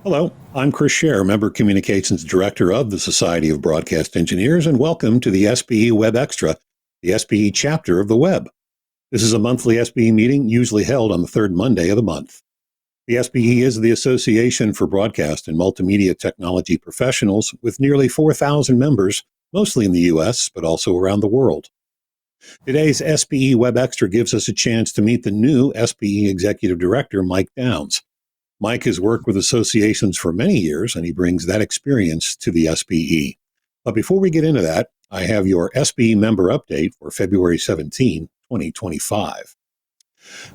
Hello, I'm Chris Scher, Member Communications Director of the Society of Broadcast Engineers, and welcome to the SBE WEBxtra, the SBE chapter of the web. This is a monthly SBE meeting usually held on the third Monday of the month. The SBE is the Association for Broadcast and Multimedia Technology Professionals with nearly 4,000 members, mostly in the U.S., but also around the world. Today's SBE WEBxtra gives us a chance to meet the new SBE Executive Director, Mike Downs. Mike has worked with associations for many years, and he brings that experience to the SBE. But before we get into that, I have your SBE member update for February 17, 2025.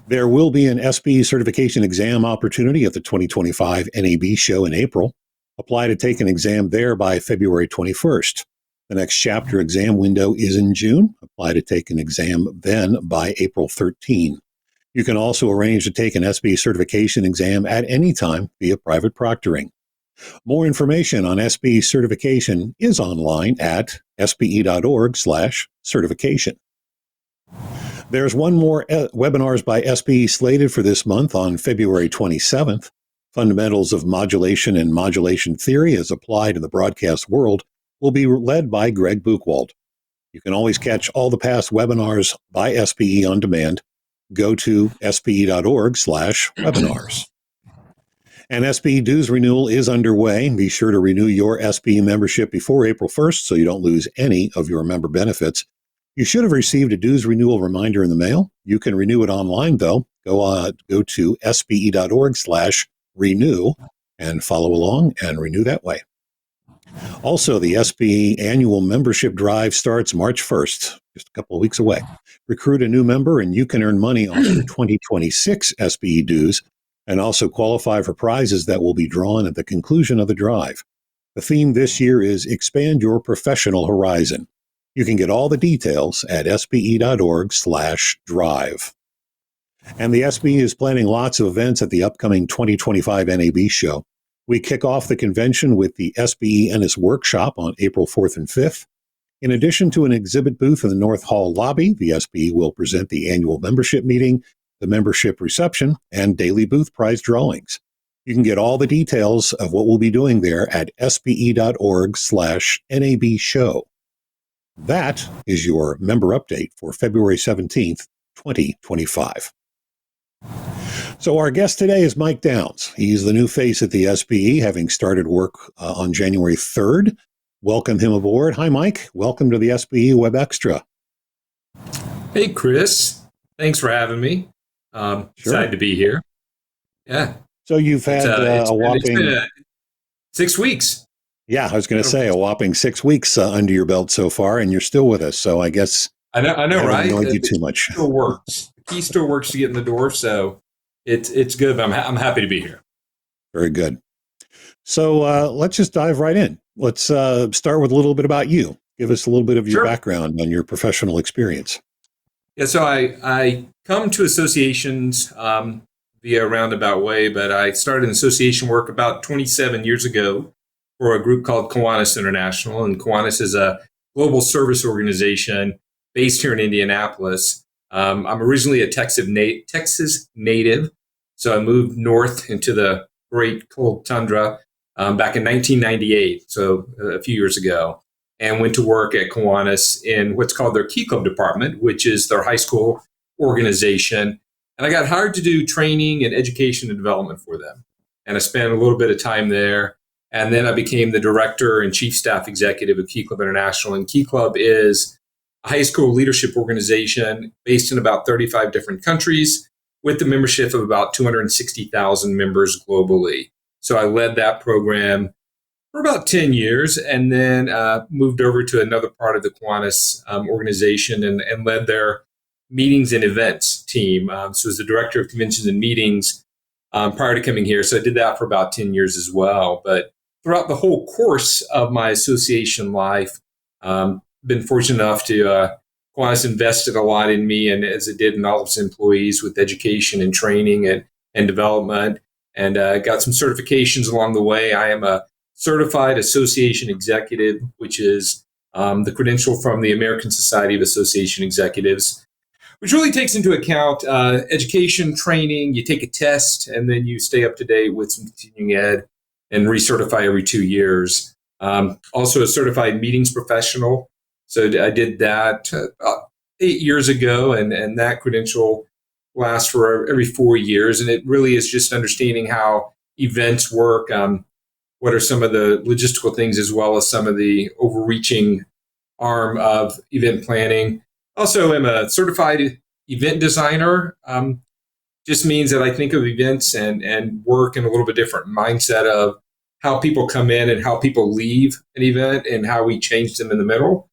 There will be an SBE certification exam opportunity at the 2025 NAB show in April. Apply to take an exam there by February 21st. The next chapter exam window is in June. Apply to take an exam then by April 13. You can also arrange to take an SBE certification exam at any time via private proctoring. More information on SBE certification is online at sbe.org/certification. There's one more webinars by SBE slated for this month on February 27th. Fundamentals of Modulation and Modulation Theory as Applied in the Broadcast World will be led by Greg Buchwald. You can always catch all the past webinars by SBE on demand. Go to sbe.org/webinars. And SBE dues renewal is underway. Be sure to renew your SBE membership before April 1st so you don't lose any of your member benefits. You should have received a dues renewal reminder in the mail. You can renew it online, though. Go to sbe.org/renew and follow along and renew that way. Also, the SBE annual membership drive starts March 1st, just a couple of weeks away. Recruit a new member and you can earn money on your 2026 SBE dues and also qualify for prizes that will be drawn at the conclusion of the drive. The theme this year is Expand Your Professional Horizon. You can get all the details at sbe.org/drive. And the SBE is planning lots of events at the upcoming 2025 NAB show. We kick off the convention with the SBE Ennis Workshop on April 4th and 5th. In addition to an exhibit booth in the North Hall lobby, the SBE will present the annual membership meeting, the membership reception, and daily booth prize drawings. You can get all the details of what we'll be doing there at sbe.org/NAB show. That is your member update for February 17th, 2025. So our guest today is Mike Downs. He's the new face at the SBE, having started work on January 3rd. Welcome him aboard. Hi, Mike. Welcome to the SBE WEBxtra. Hey, Chris. Thanks for having me. Excited to be here. Yeah. So you've had a whopping 6 weeks. Yeah, I was going to say a whopping 6 weeks under your belt so far, and you're still with us. So I guess I know, I haven't right? annoyed you too much. Still works. The key still works to get in the door, so it's good. But I'm happy to be here. Very good. So let's just dive right in. Let's start with a little bit about you. Give us a little bit of your background on your professional experience. Yeah, so I come to associations via a roundabout way, but I started association work about 27 years ago for a group called Kiwanis International. And Kiwanis is a global service organization based here in Indianapolis. I'm originally a Texas native, so I moved north into the great cold tundra back in 1998, so a few years ago, and went to work at Kiwanis in what's called their Key Club department, which is their high school organization. And I got hired to do training and education and development for them. And I spent a little bit of time there. And then I became the director and chief staff executive of Key Club International. And Key Club is a high school leadership organization based in about 35 different countries with the membership of about 260,000 members globally. So I led that program for about 10 years and then moved over to another part of the Kiwanis organization and led their meetings and events team. So as the director of conventions and meetings prior to coming here. So I did that for about 10 years as well. But throughout the whole course of my association life, been fortunate enough to Kiwanis invested a lot in me, and as it did in all of its employees, with education and training and development, and got some certifications along the way. I am a certified association executive, which is the credential from the American Society of Association Executives, which really takes into account education, training. You take a test, and then you stay up to date with some continuing ed. and recertify every 2 years. Also a certified meetings professional. So I did that about 8 years ago, and that credential lasts for every 4 years. And it really is just understanding how events work. What are some of the logistical things, as well as some of the overreaching arm of event planning. Also, I'm a certified event designer. Just means that I think of events and work in a little bit different mindset of how people come in and how people leave an event and how we change them in the middle,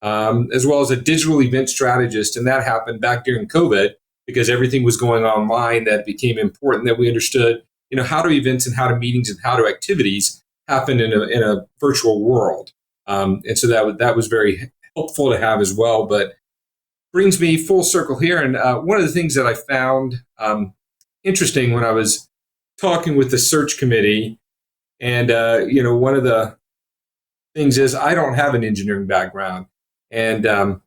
as well as a digital event strategist. And that happened back during COVID because everything was going online. That became important that we understood, how do events and how do meetings and how do activities happen in a virtual world. And so that was very helpful to have as well. But brings me full circle here. And one of the things that I found interesting when I was talking with the search committee, and one of the things is I don't have an engineering background. And one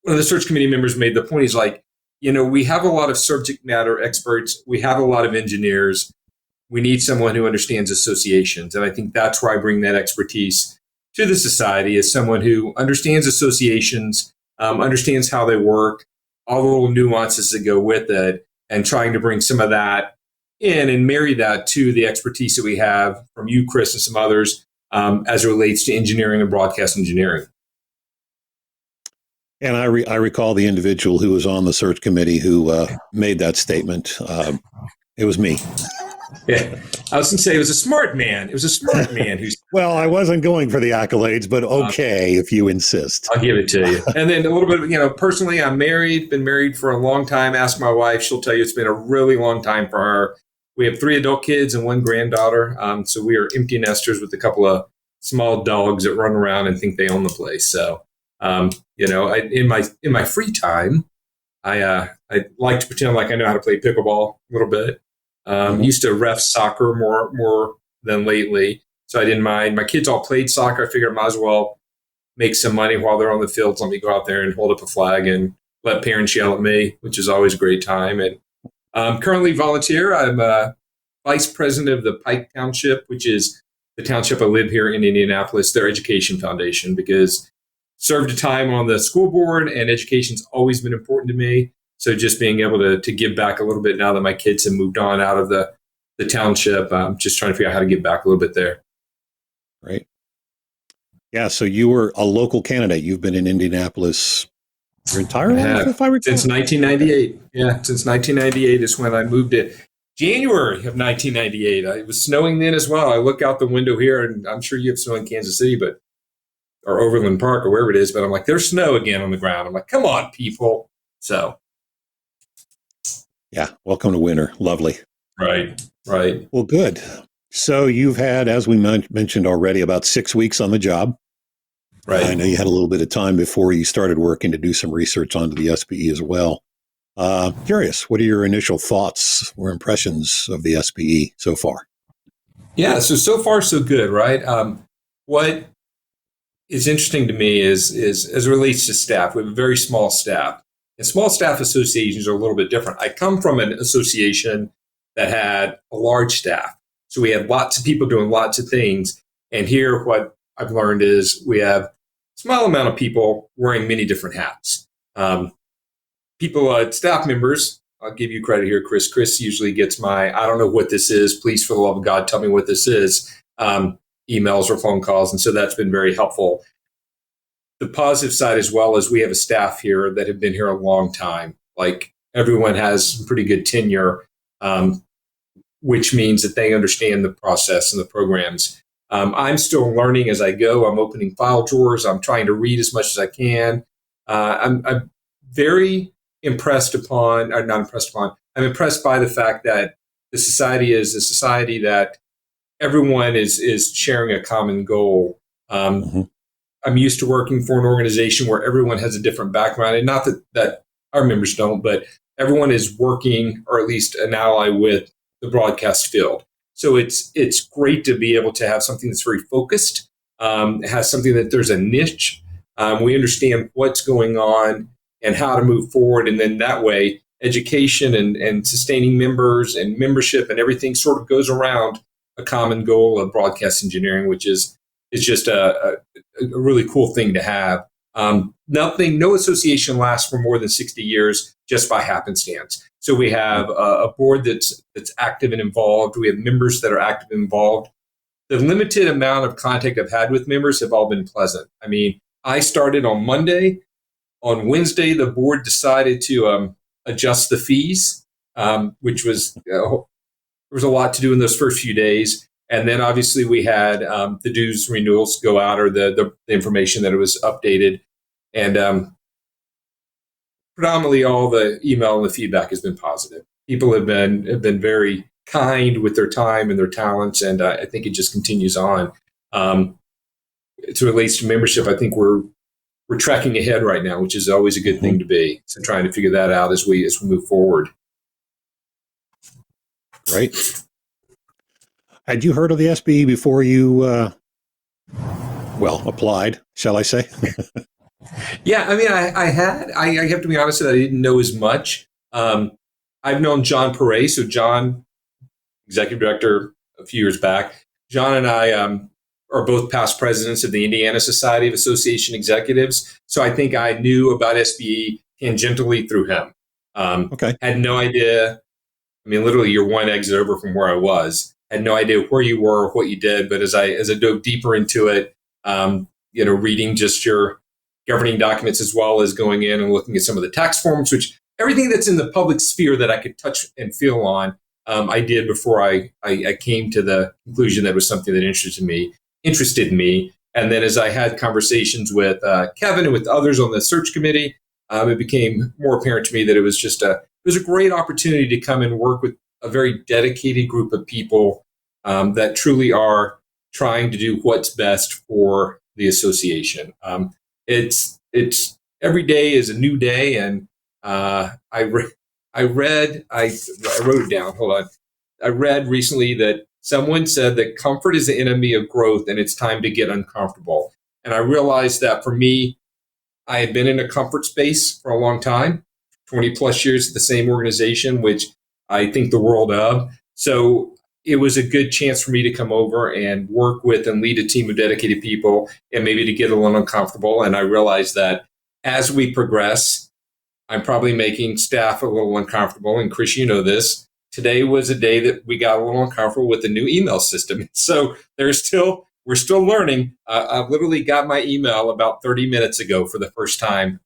of the search committee members made the point, he's like, we have a lot of subject matter experts. We have a lot of engineers. We need someone who understands associations. And I think that's where I bring that expertise to the society, as someone who understands associations, understands how they work, all the little nuances that go with it, and trying to bring some of that in and marry that to the expertise that we have from you, Chris, and some others as it relates to engineering and broadcast engineering. And I recall the individual who was on the search committee who made that statement. It was me. Yeah, I was going to say it was a smart man. It was a smart man who's. Well, I wasn't going for the accolades, but okay, if you insist. I'll give it to you. And then a little bit, personally, I'm married, been married for a long time. Ask my wife, she'll tell you it's been a really long time for her. We have 3 adult kids and 1 granddaughter. So we are empty nesters with a couple of small dogs that run around and think they own the place. So, in my free time, I like to pretend like I know how to play pickleball a little bit. Used to ref soccer more than lately, so I didn't mind. My kids all played soccer. I figured I might as well make some money while they're on the field. So let me go out there and hold up a flag and let parents yell at me, which is always a great time. And currently volunteer. I'm vice president of the Pike Township, which is the township I live here in Indianapolis, their education foundation, because served a time on the school board and education's always been important to me. So just being able to give back a little bit now that my kids have moved on out of the township, just trying to figure out how to give back a little bit there. Right. Yeah. So you were a local candidate. You've been in Indianapolis your entire life, if I recall. Since 1998. Yeah. Since 1998 is when I moved it. January of 1998. It was snowing then as well. I look out the window here, and I'm sure you have snow in Kansas City, or Overland Park or wherever it is. But I'm like, there's snow again on the ground. I'm like, come on, people. So. Yeah. Welcome to winter. Lovely. Right. Well, good. So you've had, as we mentioned already, about 6 weeks on the job. Right. I know you had a little bit of time before you started working to do some research onto the SBE as well. Curious, what are your initial thoughts or impressions of the SBE so far? Yeah. So far, so good, right? What is interesting to me is as it relates to staff, we have a very small staff. And small staff associations are a little bit different. I come from an association that had a large staff. So we had lots of people doing lots of things. And here, what I've learned is we have a small amount of people wearing many different hats. Staff members, I'll give you credit here, Chris. Chris usually gets I don't know what this is. Please, for the love of God, tell me what this is. Emails or phone calls. And so that's been very helpful. The positive side as well is we have a staff here that have been here a long time. Like everyone has some pretty good tenure, which means that they understand the process and the programs. I'm still learning as I go. I'm opening file drawers. I'm trying to read as much as I can. I'm very I'm impressed by the fact that the society is a society that everyone is sharing a common goal. I'm used to working for an organization where everyone has a different background, and not that our members don't, but everyone is working, or at least an ally with the broadcast field. So it's great to be able to have something that's very focused. It has something that there's a niche. We understand what's going on and how to move forward. And then that way, education and sustaining members and membership and everything sort of goes around a common goal of broadcast engineering, which is just a really cool thing to have. No association lasts for more than 60 years just by happenstance. So we have a board that's active and involved. We have members that are active and involved. The limited amount of contact I've had with members have all been pleasant. I mean, I started on Monday. On Wednesday, the board decided to adjust the fees, which was there was a lot to do in those first few days. And then obviously we had the dues renewals go out, or the information that it was updated. And predominantly all the email and the feedback has been positive. People have been very kind with their time and their talents, and I think it just continues on. As it relates to membership, I think we're tracking ahead right now, which is always a good thing to be. So trying to figure that out as we move forward. Right. Had you heard of the SBE before you, applied, shall I say? Yeah, I mean, I had. I have to be honest that I didn't know as much. I've known John Perret, so John, executive director a few years back. John and I are both past presidents of the Indiana Society of Association Executives. So I think I knew about SBE tangentially through him. Okay. Had no idea. I mean, literally, you're one exit over from where I was. Had no idea where you were or what you did. But as I dove deeper into it, reading just your governing documents as well as going in and looking at some of the tax forms, which everything that's in the public sphere that I could touch and feel on, I did before I came to the conclusion that it was something that interested me. And then as I had conversations with Kevin and with others on the search committee, it became more apparent to me that it was a great opportunity to come and work with a very dedicated group of people that truly are trying to do what's best for the association. It's every day is a new day, and I wrote it down. Hold on. I read recently that someone said that comfort is the enemy of growth, and it's time to get uncomfortable. And I realized that for me, I had been in a comfort space for a long time, 20 plus years at the same organization, which I think the world of. So it was a good chance for me to come over and work with and lead a team of dedicated people and maybe to get a little uncomfortable. And I realized that as we progress, I'm probably making staff a little uncomfortable. And Chris, you know this. Today was a day that we got a little uncomfortable with the new email system. So we're still learning. I literally got my email about 30 minutes ago for the first time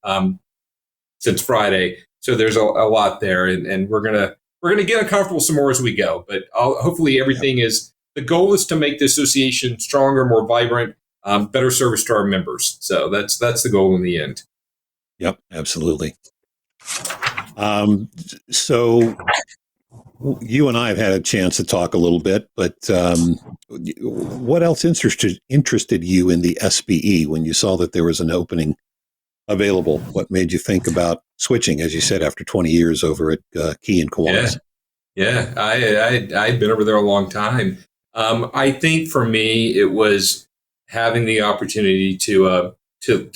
since Friday. So there's a lot there, and we're gonna get uncomfortable some more as we go. But hopefully everything is. The goal is to make the association stronger, more vibrant, better service to our members. So that's the goal in the end. Yep, absolutely. So you and I have had a chance to talk a little bit, but what else interested you in the SBE when you saw that there was an opening available? What made you think about switching, as you said, after 20 years over at Key and Kiwanis? Yeah, I'd been over there a long time. I think for me, it was having the opportunity to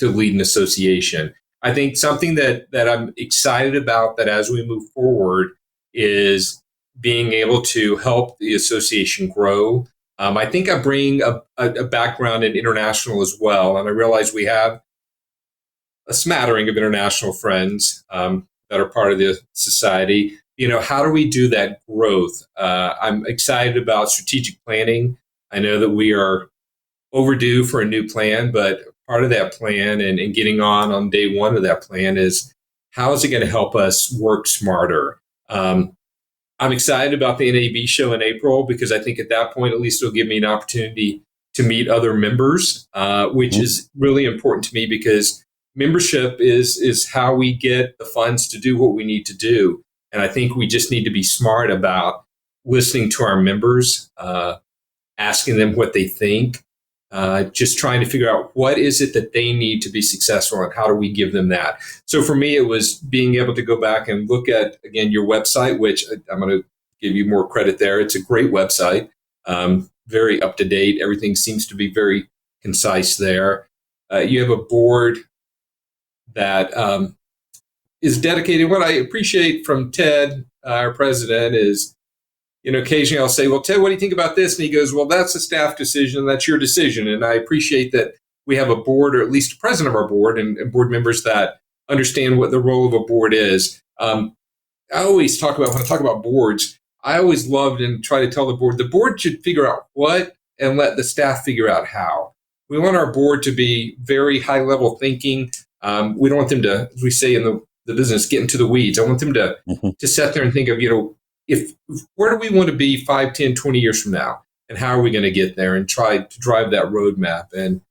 lead an association. I think something that I'm excited about that as we move forward is being able to help the association grow. I think I bring a background in international as well, and I realize we have a smattering of international friends that are part of the society. How do we do that growth? I'm excited about strategic planning. I know that we are overdue for a new plan, but part of that plan and getting on day one of that plan is how is it going to help us work smarter? I'm excited about the NAB show in April because I think at that point, at least it'll give me an opportunity to meet other members, which is really important to me because membership is how we get the funds to do what we need to do. And I think we just need to be smart about listening to our members, asking them what they think, just trying to figure out what is it that they need to be successful and how do we give them that. So for me, it was being able to go back and look at, again, your website, which I'm going to give you more credit there. It's a great website, very up to date. Everything seems to be very concise there. You have a board that is dedicated. What I appreciate from Ted, our president, is occasionally I'll say, well, Ted, what do you think about this? And he goes, well, that's a staff decision. That's your decision. And I appreciate that we have a board, or at least a president of our board and board members that understand what the role of a board is. I always talk about, when I talk about boards, I always loved and try to tell the board should figure out what and let the staff figure out how. We want our board to be very high level thinking. We don't want them to, as we say in the business, get into the weeds. I want them to sit there and think of, where do we want to be 5, 10, 20 years from now? And how are we going to get there, and try to drive that roadmap? And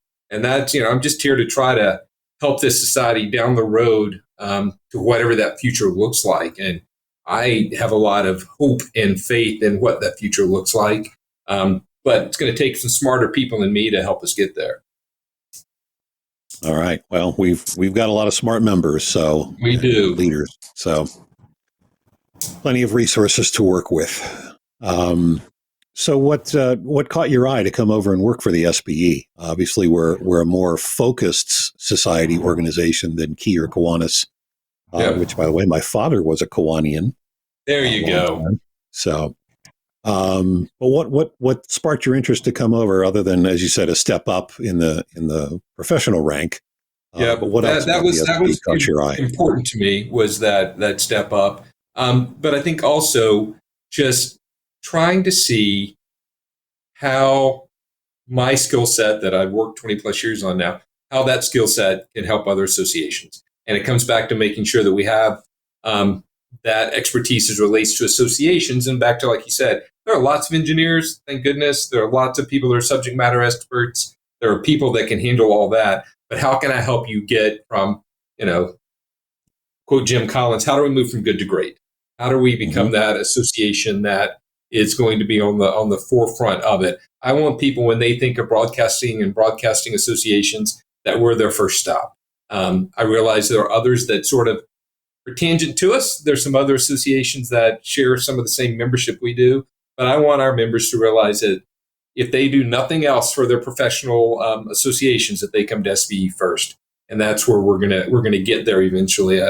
that's, I'm just here to try to help this society down the road to whatever that future looks like. And I have a lot of hope and faith in what that future looks like. But it's going to take some smarter people than me to help us get there. All right. Well, we've got a lot of smart members, so we do, leaders. So plenty of resources to work with. So what caught your eye to come over and work for the SBE? Obviously, we're a more focused society organization than Key or Kiwanis, which, by the way, my father was a Kiwanian. There you go. Time. So, but what sparked your interest to come over, other than, as you said, a step up in the professional rank? But what else that was caught your eye? Important to me was that step up. But I think also just trying to see how my skill set that I've worked 20 plus years on now, how that skill set can help other associations. And it comes back to making sure that we have that expertise as relates to associations. And back to, like you said, there are lots of engineers, thank goodness. There are lots of people that are subject matter experts. There are people that can handle all that. But how can I help you get from, quote Jim Collins, how do we move from good to great? How do we become that association that is going to be on the forefront of it? I want people, when they think of broadcasting and broadcasting associations, that we're their first stop. I realize there are others that sort of are tangent to us. There's some other associations that share some of the same membership we do, but I want our members to realize that if they do nothing else for their professional associations, that they come to SBE first, and that's where we're gonna get there eventually.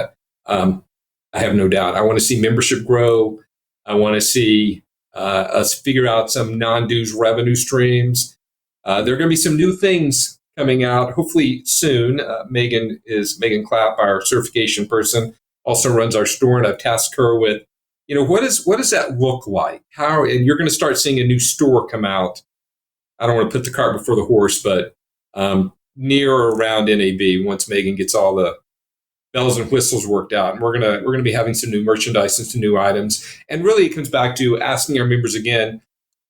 I have no doubt. I want to see membership grow. I want to see us figure out some non-dues revenue streams. There are going to be some new things coming out, hopefully soon. Megan Clapp, our certification person, also runs our store, and I've tasked her with, what does that look like? And you're going to start seeing a new store come out. I don't want to put the cart before the horse, but near or around NAB, once Megan gets all the bells and whistles worked out, and we're gonna be having some new merchandise and some new items. And really, it comes back to asking our members again,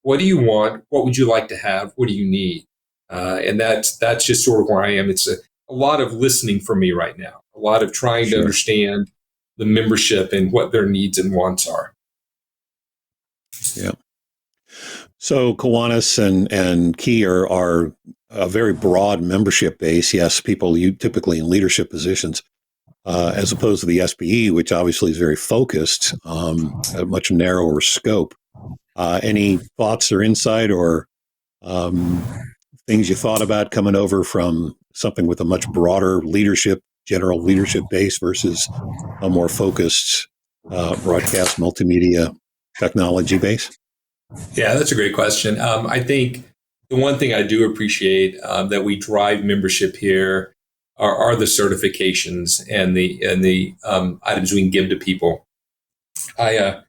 what do you want? What would you like to have? What do you need? And that's just sort of where I am. It's a lot of listening for me right now, a lot of trying to understand the membership and what their needs and wants are. Yeah. So Kiwanis and Key are a very broad membership base. Yes, people typically in leadership positions. As opposed to the SBE, which obviously is very focused, a much narrower scope. Any thoughts or insight or things you thought about coming over from something with a much broader general leadership base versus a more focused broadcast multimedia technology base? Yeah, that's a great question. I think the one thing I do appreciate that we drive membership here are the certifications and the items we can give to people. I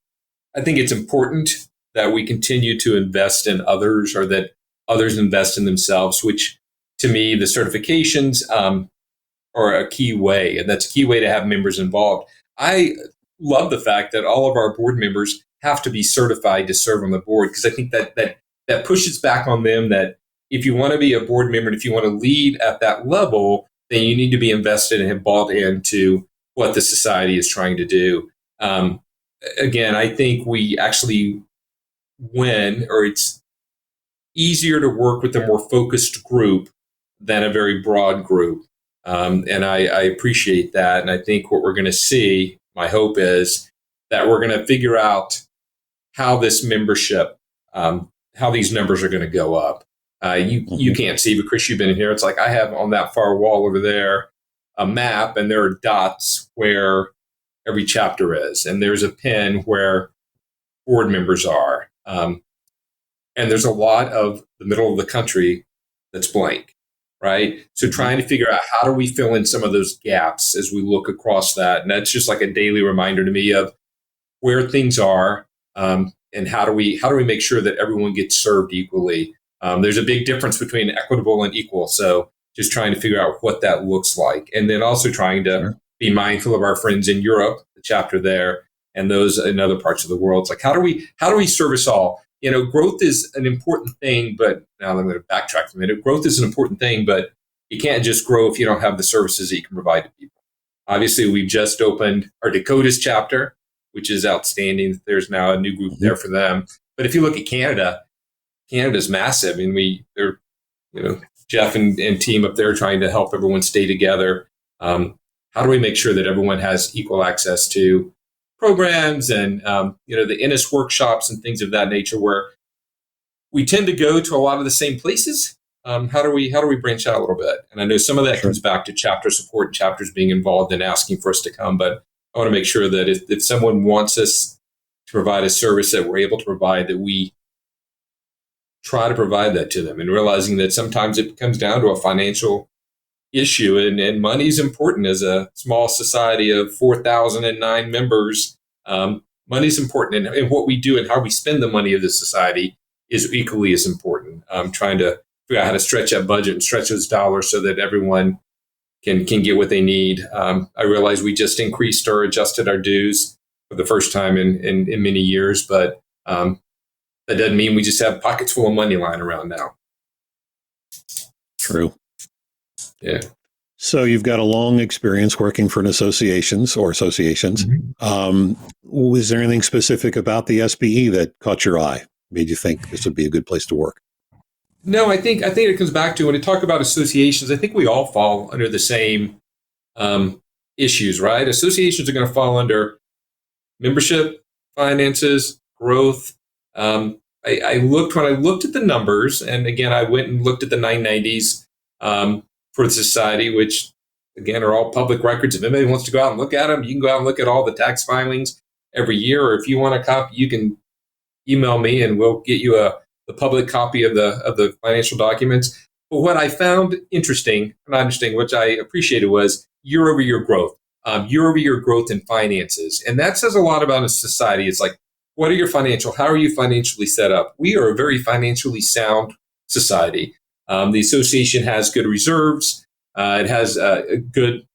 think it's important that we continue to invest in others, or that others invest in themselves, which to me, the certifications are a key way, and that's a key way to have members involved. I love the fact that all of our board members have to be certified to serve on the board, because I think that pushes back on them that if you want to be a board member and if you want to lead at that level, then you need to be invested and have bought into what the society is trying to do. Again, I think we actually win, or it's easier to work with a more focused group than a very broad group. And I appreciate that. And I think what we're going to see, my hope is that we're going to figure out how this membership, how these numbers are going to go up. You can't see, but Chris, you've been in here. It's like I have on that far wall over there a map, and there are dots where every chapter is, and there's a pin where board members are. Um, and there's a lot of the middle of the country that's blank, right? So trying to figure out how do we fill in some of those gaps as we look across that. And that's just like a daily reminder to me of where things are, and how do we make sure that everyone gets served equally. There's a big difference between equitable and equal. So just trying to figure out what that looks like. And then also trying to be mindful of our friends in Europe, the chapter there, and those in other parts of the world. It's like, how do we service all? Growth is an important thing, but now I'm going to backtrack for a minute. Growth is an important thing, but you can't just grow if you don't have the services that you can provide to people. Obviously, we've just opened our Dakotas chapter, which is outstanding. There's now a new group there for them. But if you look at Canada, Canada's massive. I mean, they're, Jeff and team up there trying to help everyone stay together. How do we make sure that everyone has equal access to programs and, the Innis workshops and things of that nature, where we tend to go to a lot of the same places? How do we branch out a little bit? And I know some of that comes back to chapter support and chapters being involved and asking for us to come, but I want to make sure that if someone wants us to provide a service that we're able to provide, that we try to provide that to them, and realizing that sometimes it comes down to a financial issue, and money is important. As a small society of 4,009 members, money is important, and what we do and how we spend the money of the society is equally as important. Trying to figure out how to stretch that budget and stretch those dollars so that everyone can get what they need. I realize we just increased or adjusted our dues for the first time in many years, but that doesn't mean we just have pockets full of money lying around now. True. Yeah. So you've got a long experience working for associations. Was there anything specific about the SBE that caught your eye, made you think this would be a good place to work? No, I think it comes back to when you talk about associations, I think we all fall under the same issues, right? Associations are going to fall under membership, finances, growth. When I looked at the numbers, and again, I went and looked at the 990s for the society, which again are all public records. If anybody wants to go out and look at them, you can go out and look at all the tax filings every year. Or if you want a copy, you can email me and we'll get you the public copy of the financial documents. But what I found interesting, which I appreciated, was year-over-year growth, year-over-year growth in finances. And that says a lot about a society. It's like, how are you financially set up? We are a very financially sound society. The association has good reserves. It has a good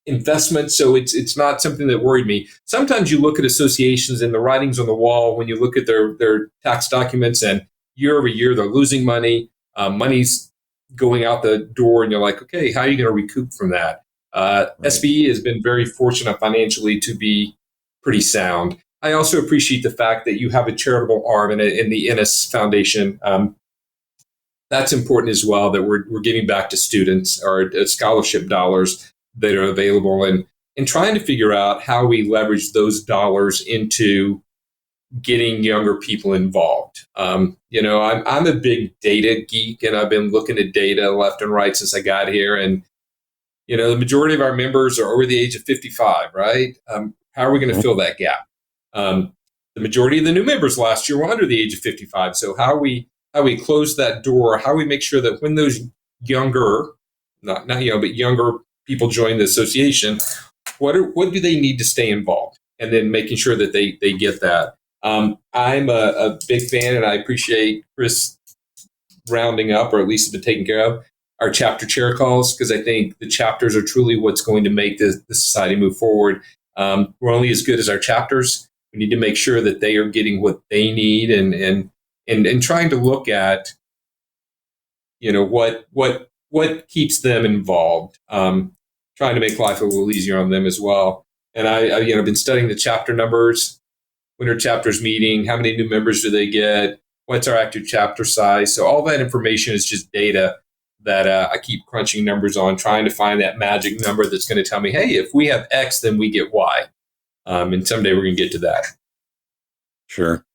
investment. So it's not something that worried me. Sometimes you look at associations and the writings on the wall when you look at their tax documents, and year over year they're losing money. Money's going out the door, and you're like, okay, how are you going to recoup from that? Right. SBE has been very fortunate financially to be pretty sound. I also appreciate the fact that you have a charitable arm in the Innis Foundation. That's important as well, that we're giving back to students, or scholarship dollars that are available, and trying to figure out how we leverage those dollars into getting younger people involved. I'm a big data geek, and I've been looking at data left and right since I got here. And, the majority of our members are over the age of 55, right? How are we going to fill that gap? The majority of the new members last year were under the age of 55. So how we close that door, how we make sure that when those younger, not young, but younger people join the association, what do they need to stay involved? And then making sure that they get that. I'm a big fan, and I appreciate Chris rounding up, or at least been taking care of, our chapter chair calls, because I think the chapters are truly what's going to make the society move forward. We're only as good as our chapters. We need to make sure that they are getting what they need, and trying to look at, what keeps them involved. Trying to make life a little easier on them as well. And I've been studying the chapter numbers. When are chapters meeting? How many new members do they get? What's our active chapter size? So all that information is just data that I keep crunching numbers on, trying to find that magic number that's going to tell me, hey, if we have X, then we get Y. And someday we're going to get to that. Sure.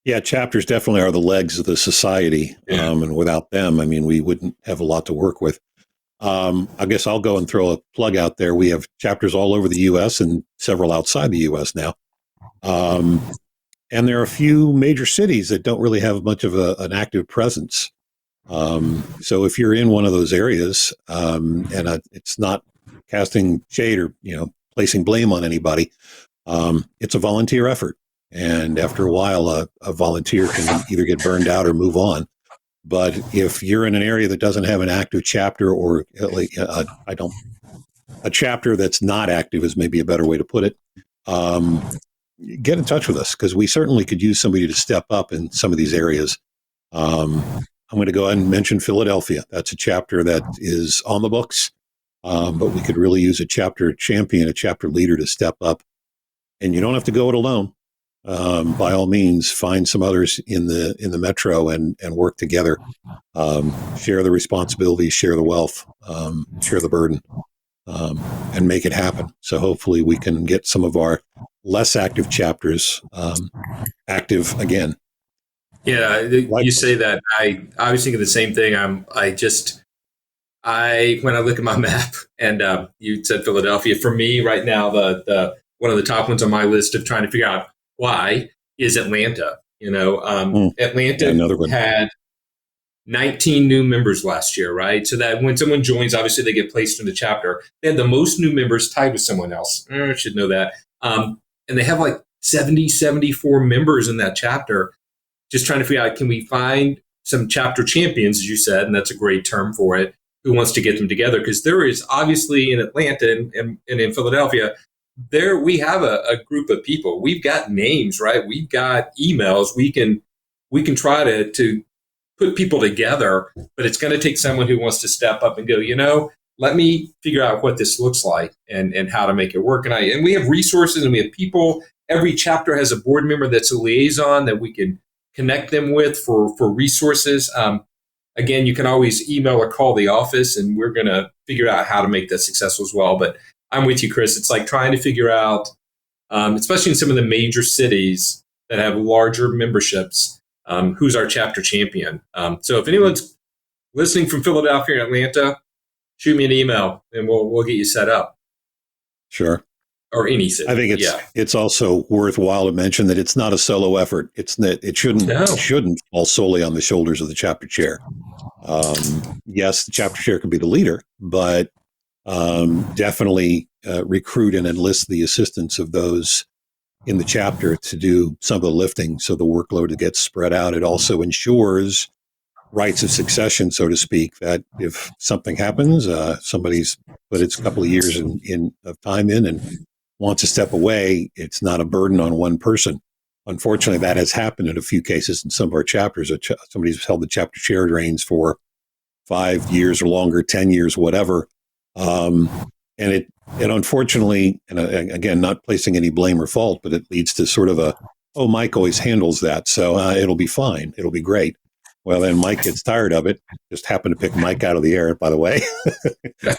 Yeah, chapters definitely are the legs of the society. Yeah. And without them, we wouldn't have a lot to work with. I guess I'll go and throw a plug out there. We have chapters all over the U.S. and several outside the U.S. now. And there are a few major cities that don't really have much of an active presence. So if you're in one of those areas, it's not casting shade or placing blame on anybody, it's a volunteer effort. And after a while, a volunteer can either get burned out or move on. But if you're in an area that doesn't have an active chapter, or a chapter that's not active is maybe a better way to put it, get in touch with us, because we certainly could use somebody to step up in some of these areas. I'm going to go ahead and mention Philadelphia. That's a chapter that is on the books, but we could really use a chapter champion, a chapter leader to step up. And you don't have to go it alone. By all means, find some others in the metro and work together. Share the responsibilities, share the wealth, share the burden, and make it happen. So hopefully we can get some of our less active chapters active again. Yeah, you say that. I was thinking the same thing. When I look at my map, and you said Philadelphia, for me right now, the one of the top ones on my list of trying to figure out why is Atlanta. Atlanta had 19 new members last year, right? So that when someone joins, obviously they get placed in the chapter. They had the most new members tied with someone else. I should know that. And they have like 70, 74 members in that chapter. Just trying to figure out, can we find some chapter champions, as you said, and that's a great term for it, who wants to get them together? Because there is obviously in Atlanta and in Philadelphia, there we have a group of people. We've got names, right? We've got emails. We can try to put people together, but it's going to take someone who wants to step up and go, let me figure out what this looks like and how to make it work. And we have resources and we have people. Every chapter has a board member that's a liaison that we can connect them with for resources. Again, you can always email or call the office, and we're going to figure out how to make that successful as well. But I'm with you, Chris. It's like trying to figure out, especially in some of the major cities that have larger memberships, who's our chapter champion. So if anyone's listening from Philadelphia or Atlanta, shoot me an email and we'll get you set up. Sure. Or any city. I think it's also worthwhile to mention that it's not a solo effort. It shouldn't fall solely on the shoulders of the chapter chair. Yes, the chapter chair can be the leader, but definitely recruit and enlist the assistance of those in the chapter to do some of the lifting, so the workload gets spread out. It also ensures rights of succession, so to speak, that if something happens, somebody's put its couple of years of time in and wants to step away, it's not a burden on one person. Unfortunately, that has happened in a few cases in some of our chapters. Somebody's held the chapter chair reins for 5 years or longer, 10 years, whatever. And it unfortunately, and again, not placing any blame or fault, but it leads to sort of Mike always handles that, so it'll be fine. It'll be great. Well, then Mike gets tired of it. Just happened to pick Mike out of the air, by the way.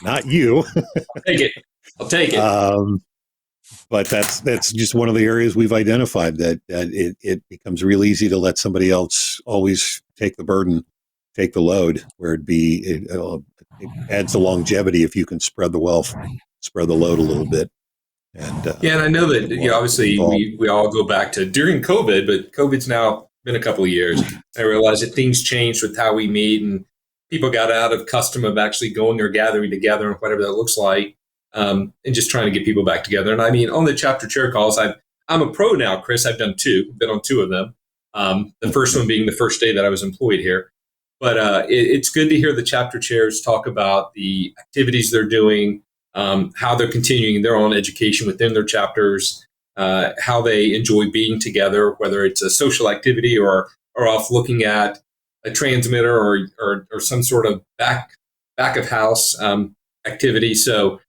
Not you. I'll take it. But that's just one of the areas we've identified that it becomes real easy to let somebody else always take the burden, take the load, where it adds the longevity if you can spread the wealth, spread the load a little bit. And and I know that obviously we all go back to during COVID, but COVID's now been a couple of years. I realized that things changed with how we meet, and people got out of custom of actually going or gathering together and whatever that looks like. And just trying to get people back together. And I mean, on the chapter chair calls, I'm a pro now, Chris. I've done been on 2 of them. The first one being the first day that I was employed here. But it's good to hear the chapter chairs talk about the activities they're doing, how they're continuing their own education within their chapters, how they enjoy being together, whether it's a social activity or off looking at a transmitter or some sort of back of house activity. So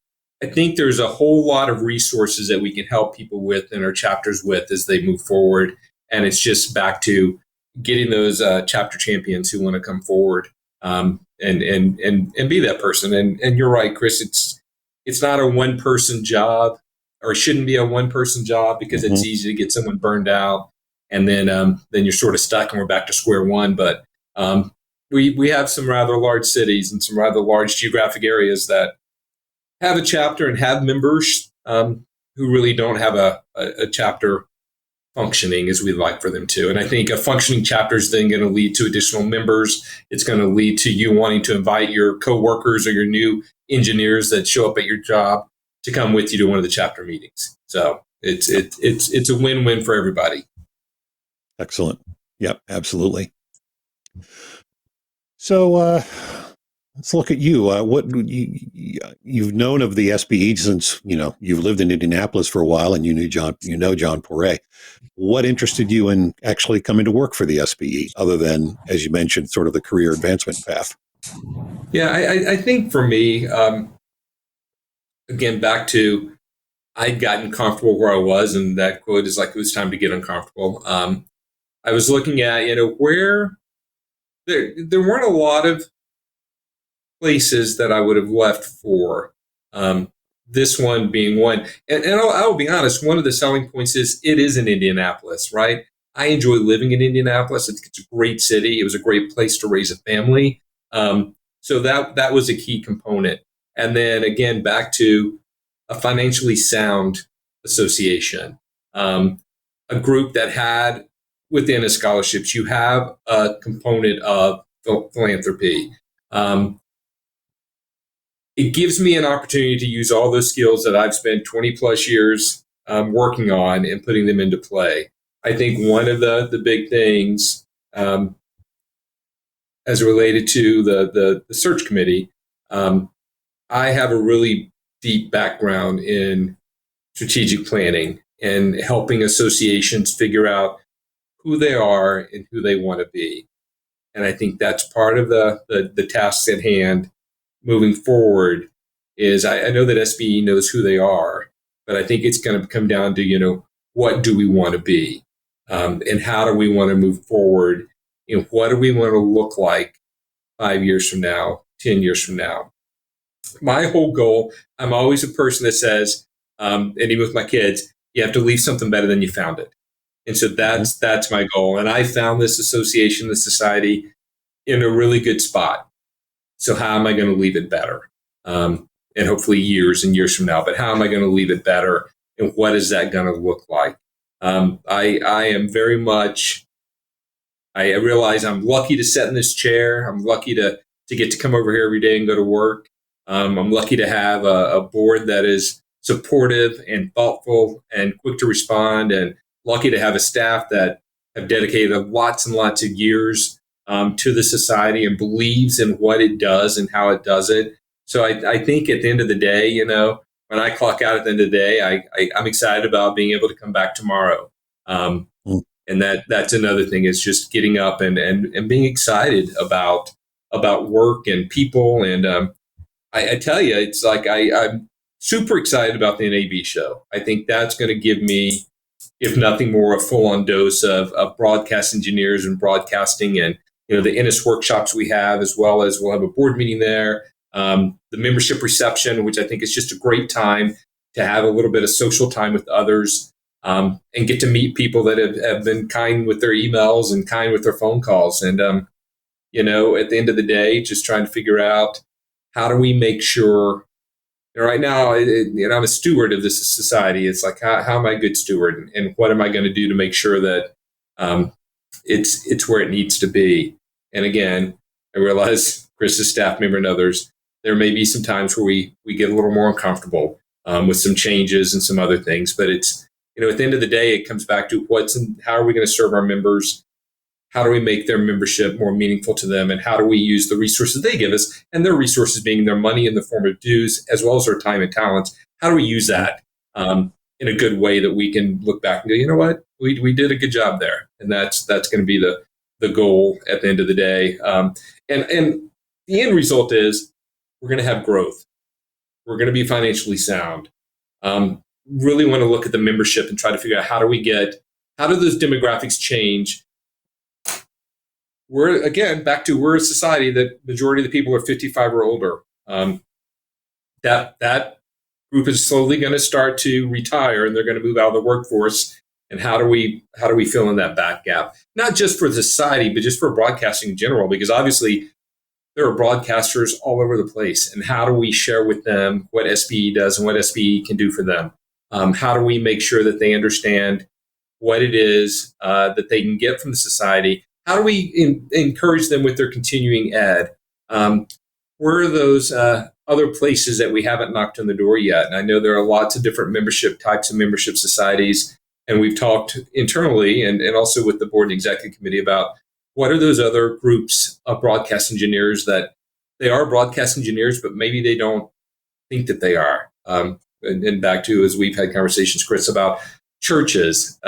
I think there's a whole lot of resources that we can help people with in our chapters with as they move forward. And it's just back to getting those chapter champions who want to come forward and be that person. And you're right, Chris, it's not a one person job, or it shouldn't be a one person job, because it's easy to get someone burned out. And then you're sort of stuck and we're back to square one. But we have some rather large cities and some rather large geographic areas that have a chapter and have members who really don't have a chapter functioning as we'd like for them to. And I think a functioning chapter is then going to lead to additional members. It's going to lead to you wanting to invite your coworkers or your new engineers that show up at your job to come with you to one of the chapter meetings. So it's a win-win for everybody. Excellent. Yep, absolutely. So let's look at you. You've known of the SBE since you've lived in Indianapolis for a while, and you know John Poret. What interested you in actually coming to work for the SBE, other than, as you mentioned, sort of the career advancement path? Yeah, I think for me, again, back to I'd gotten comfortable where I was, and that quote is like, it was time to get uncomfortable. I was looking at, where there weren't a lot of places that I would have left for. This one being one. And I'll be honest, one of the selling points is it is in Indianapolis, right? I enjoy living in Indianapolis. It's a great city. It was a great place to raise a family. So that was a key component. And then again, back to a financially sound association, a group that had within a scholarships, you have a component of philanthropy. It gives me an opportunity to use all those skills that I've spent 20 plus years working on and putting them into play. I think one of the big things as related to the search committee, I have a really deep background in strategic planning and helping associations figure out who they are and who they want to be. And I think that's part of the tasks at hand moving forward. Is I know that SBE knows who they are, but I think it's going to come down to, what do we want to be? And how do we want to move forward? And what do we want to look like 5 years from now, 10 years from now? My whole goal, I'm always a person that says, and even with my kids, you have to leave something better than you found it. And so that's my goal. And I found this association, this society in a really good spot. So how am I going to leave it better? And hopefully years and years from now, but how am I going to leave it better? And what is that going to look like? I am very much, I realize I'm lucky to sit in this chair. I'm lucky to get to come over here every day and go to work. I'm lucky to have a board that is supportive and thoughtful and quick to respond, and lucky to have a staff that have dedicated lots and lots of years to the society and believes in what it does and how it does it. So I think at the end of the day, when I clock out at the end of the day, I'm excited about being able to come back tomorrow. And that's another thing, is just getting up and being excited about work and people. And I tell you, it's like I'm super excited about the NAB show. I think that's going to give me, if nothing more, a full-on dose of broadcast engineers and broadcasting, and the Ennis workshops we have, as well as we'll have a board meeting there. The membership reception, which I think is just a great time to have a little bit of social time with others, and get to meet people that have been kind with their emails and kind with their phone calls. And, at the end of the day, just trying to figure out, how do we make sure, right now, I'm a steward of this society. It's like, how am I a good steward? And what am I going to do to make sure that it's where it needs to be? And again, I realize Chris's staff member and others, there may be some times where we get a little more uncomfortable with some changes and some other things. But it's, at the end of the day, it comes back to how are we going to serve our members? How do we make their membership more meaningful to them? And how do we use the resources they give us, and their resources being their money in the form of dues, as well as their time and talents? How do we use that in a good way that we can look back and go, you know what, we did a good job there? And that's going to be the goal at the end of the day. And the end result is we're going to have growth. We're going to be financially sound. Really want to look at the membership and try to figure out how do those demographics change. We're a society that majority of the people are 55 or older. That group is slowly going to start to retire, and they're going to move out of the workforce. And how do we fill in that back gap? Not just for the society, but just for broadcasting in general, because obviously there are broadcasters all over the place. And how do we share with them what SBE does and what SBE can do for them? How do we make sure that they understand what it is that they can get from the society. How do we encourage them with their continuing ed? Where are those other places that we haven't knocked on the door yet? And I know there are lots of different membership types of membership societies, and we've talked internally and also with the board and executive committee about what are those other groups of broadcast engineers that they are broadcast engineers, but maybe they don't think that they are. And back to, as we've had conversations, Chris, about churches,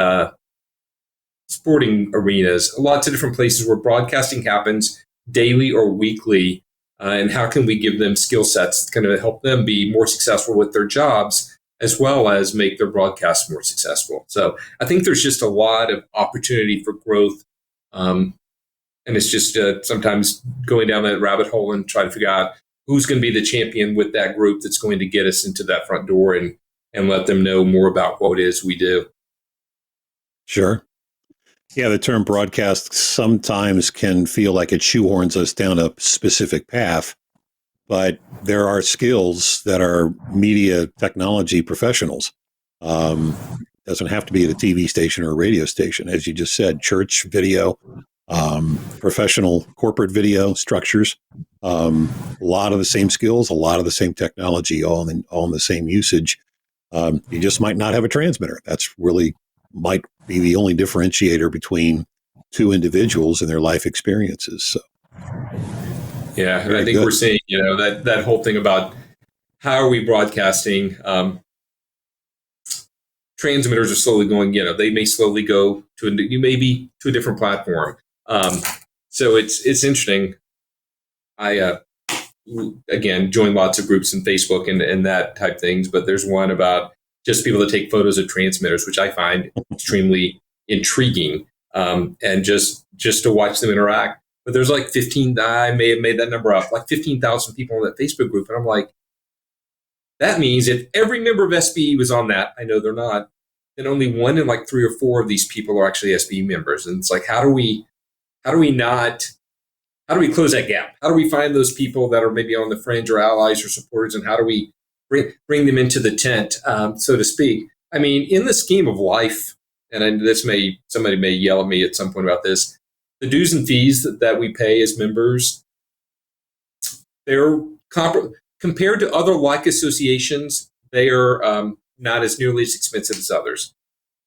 sporting arenas, lots of different places where broadcasting happens daily or weekly. And how can we give them skill sets that can help them be more successful with their jobs, as well as make their broadcasts more successful? So I think there's just a lot of opportunity for growth. And it's just sometimes going down that rabbit hole and try to figure out who's going to be the champion with that group that's going to get us into that front door and let them know more about what it is we do. Sure. Yeah, the term broadcast sometimes can feel like it shoehorns us down a specific path, but there are skills that are media technology professionals. Doesn't have to be at a TV station or a radio station. As you just said, church video, professional corporate video structures, a lot of the same skills, a lot of the same technology, all in the same usage. You just might not have a transmitter. That's really might be the only differentiator between two individuals and their life experiences. So, yeah, and I think we're seeing, that whole thing about how are we broadcasting? Transmitters are slowly going. They may slowly go to a different platform. So it's interesting. I again join lots of groups in Facebook and that type things, but there's one about just people that take photos of transmitters, which I find extremely intriguing, and just to watch them interact. But there's like 15, I may have made that number up, like 15,000 people in that Facebook group. And I'm like, that means if every member of SBE was on that, I know they're not, then only one in like 3 or 4 of these people are actually SBE members. And it's like, how do we close that gap? How do we find those people that are maybe on the fringe or allies or supporters? And how do we bring them into the tent, so to speak? I mean, in the scheme of life, and somebody may yell at me at some point about this, the dues and fees that we pay as members, they're compared to other like associations, they are not as nearly as expensive as others.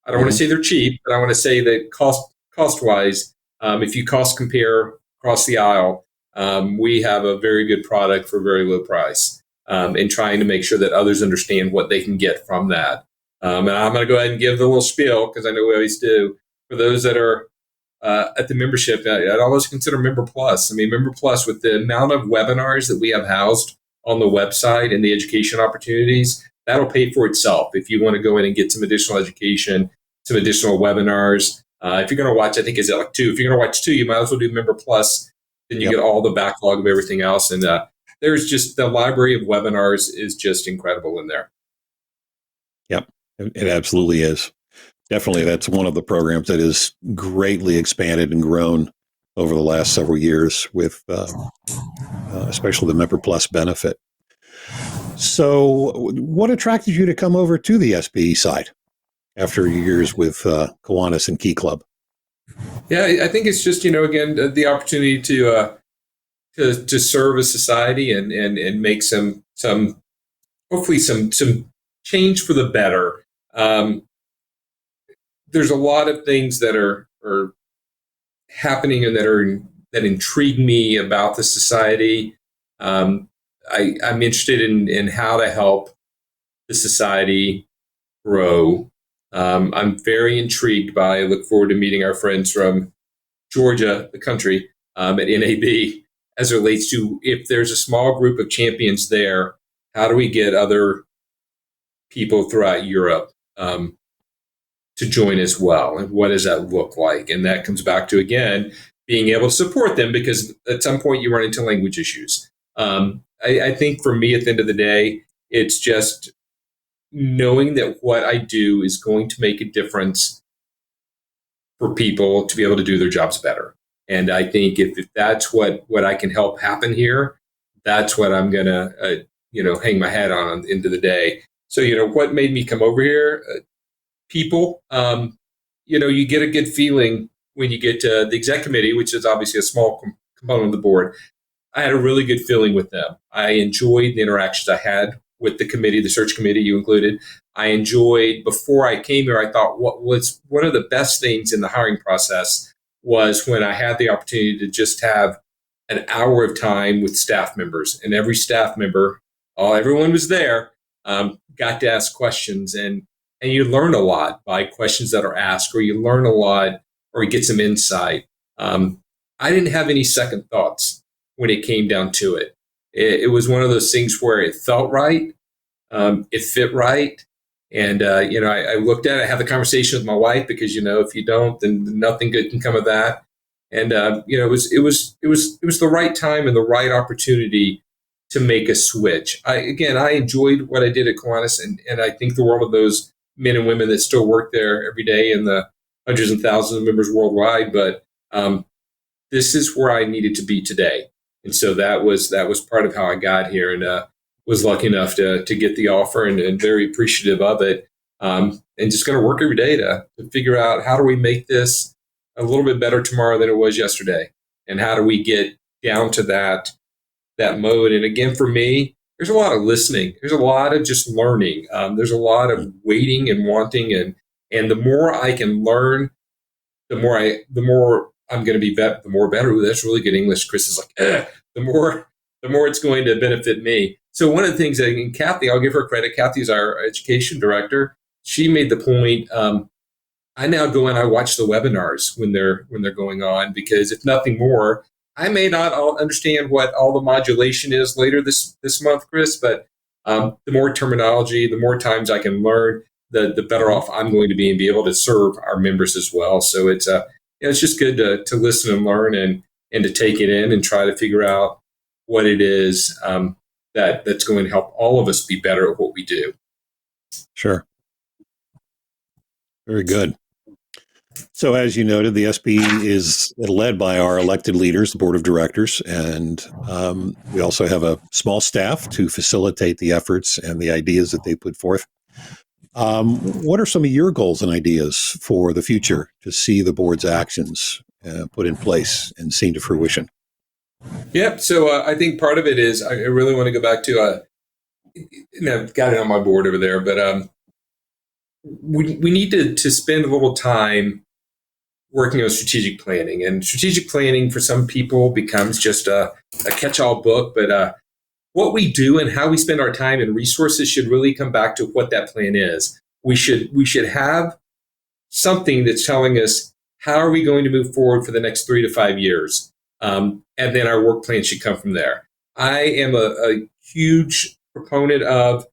I don't want to say they're cheap, but I want to say that cost-wise, if you cost compare across the aisle, we have a very good product for a very low price. And trying to make sure that others understand what they can get from that. And I'm going to go ahead and give the little spiel, because I know we always do. For those that are at the membership, I'd always consider Member Plus. I mean, Member Plus, with the amount of webinars that we have housed on the website and the education opportunities, that'll pay for itself. If you want to go in and get some additional education, some additional webinars. If you're going to watch, I think, is it like 2? If you're going to watch 2, you might as well do Member Plus. Then you get all the backlog of everything else. And there's just the library of webinars is just incredible in there. Yep, it absolutely is. Definitely, that's one of the programs that is greatly expanded and grown over the last several years with especially the Member Plus benefit. So what attracted you to come over to the SBE side after years with Kiwanis and Key Club? Yeah, I think it's just, again, the opportunity to serve a society and make some hopefully some change for the better. There's a lot of things that are happening and that intrigue me about the society. I'm interested in how to help the society grow. I'm very intrigued by. I look forward to meeting our friends from Georgia, the country, at NAB, as it relates to if there's a small group of champions there, how do we get other people throughout Europe to join as well? And what does that look like? And that comes back to, again, being able to support them, because at some point you run into language issues. I think for me, at the end of the day, it's just knowing that what I do is going to make a difference for people to be able to do their jobs better. And I think if that's what I can help happen here, that's what I'm going to, hang my hat on at the end of the day. So, what made me come over here? People, you get a good feeling when you get to the exec committee, which is obviously a small component of the board. I had a really good feeling with them. I enjoyed the interactions I had with the committee, the search committee you included. I enjoyed, before I came here, I thought what was one of the best things in the hiring process was when I had the opportunity to just have an hour of time with staff members, and every staff member, everyone was there, got to ask questions, and you learn a lot by questions that are asked, or you learn a lot, or you get some insight. I didn't have any second thoughts when it came down to it. It was one of those things where it felt right, it fit right. And, I looked at it, I had the conversation with my wife because, if you don't, then nothing good can come of that. And, it was the right time and the right opportunity to make a switch. I enjoyed what I did at Kiwanis, and I think the world of those men and women that still work there every day and the hundreds and thousands of members worldwide. But this is where I needed to be today. And so that was part of how I got here, and was lucky enough to get the offer, and very appreciative of it. And just going to work every day to figure out, how do we make this a little bit better tomorrow than it was yesterday? And how do we get down to that mode? And again, for me, there's a lot of listening. There's a lot of just learning. There's a lot of waiting and wanting. And the more I can learn, the more I'm going to be better, the more better. Ooh, that's really good English. Chris is like, the more it's going to benefit me. So one of the things and Kathy, I'll give her credit. Kathy is our education director. She made the point. I now go and I watch the webinars when they're going on, because if nothing more, I may not understand what all the modulation is later this month, Chris, but the more terminology, the more times I can learn, the better off I'm going to be and be able to serve our members as well. So it's just good to listen and learn and to take it in and try to figure out what it is that's going to help all of us be better at what we do. Sure. Very good. So as you noted, the SBE is led by our elected leaders, the board of directors, and we also have a small staff to facilitate the efforts and the ideas that they put forth. What are some of your goals and ideas for the future to see the board's actions put in place and seen to fruition? Yep. So I think part of it is I really want to go back to, I've got it on my board over there, but we need to spend a little time working on strategic planning. And strategic planning for some people becomes just a catch-all book, but what we do and how we spend our time and resources should really come back to what that plan is. We should have something that's telling us, how are we going to move forward for the next 3 to 5 years? And then our work plan should come from there. I am a huge proponent of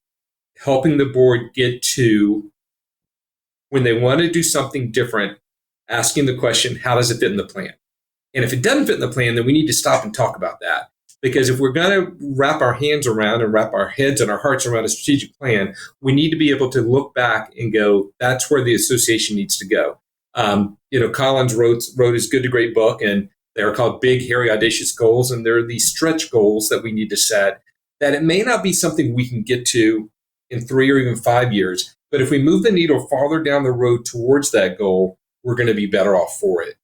helping the board get to, when they want to do something different, asking the question, how does it fit in the plan? And if it doesn't fit in the plan, then we need to stop and talk about that. Because if we're going to wrap our hands around and wrap our heads and our hearts around a strategic plan, we need to be able to look back and go, that's where the association needs to go. Collins wrote his Good to Great book, and they're called Big, Hairy, Audacious Goals. And there are these stretch goals that we need to set, that it may not be something we can get to in 3 or even 5 years. But if we move the needle farther down the road towards that goal, we're going to be better off for it.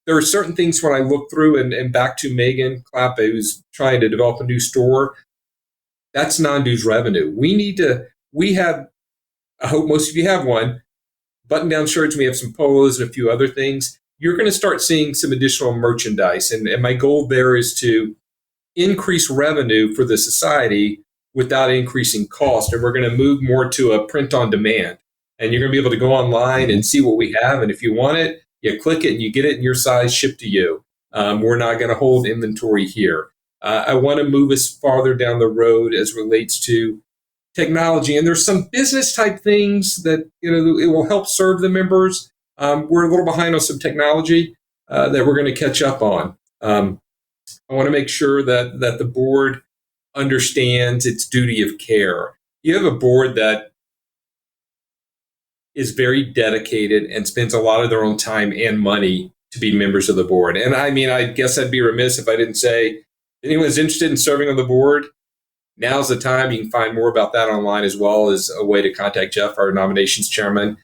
There are certain things when I look through, and back to Megan Clappe, who's trying to develop a new store, that's non-dues revenue. We have, I hope most of you have one, button-down shirts, we have some polos and a few other things. You're going to start seeing some additional merchandise. And my goal there is to increase revenue for the society without increasing cost. And we're going to move more to a print on demand. And you're going to be able to go online and see what we have. And if you want it, you click it and you get it in your size, shipped to you. We're not going to hold inventory here. I want to move us farther down the road as relates to technology. And there's some business type things that, it will help serve the members. We're a little behind on some technology that we're going to catch up on. I want to make sure that the board understands its duty of care. You have a board that is very dedicated and spends a lot of their own time and money to be members of the board. And I mean, I guess I'd be remiss if I didn't say, if anyone's interested in serving on the board, now's the time. You can find more about that online, as well as a way to contact Jeff, our nominations chairman.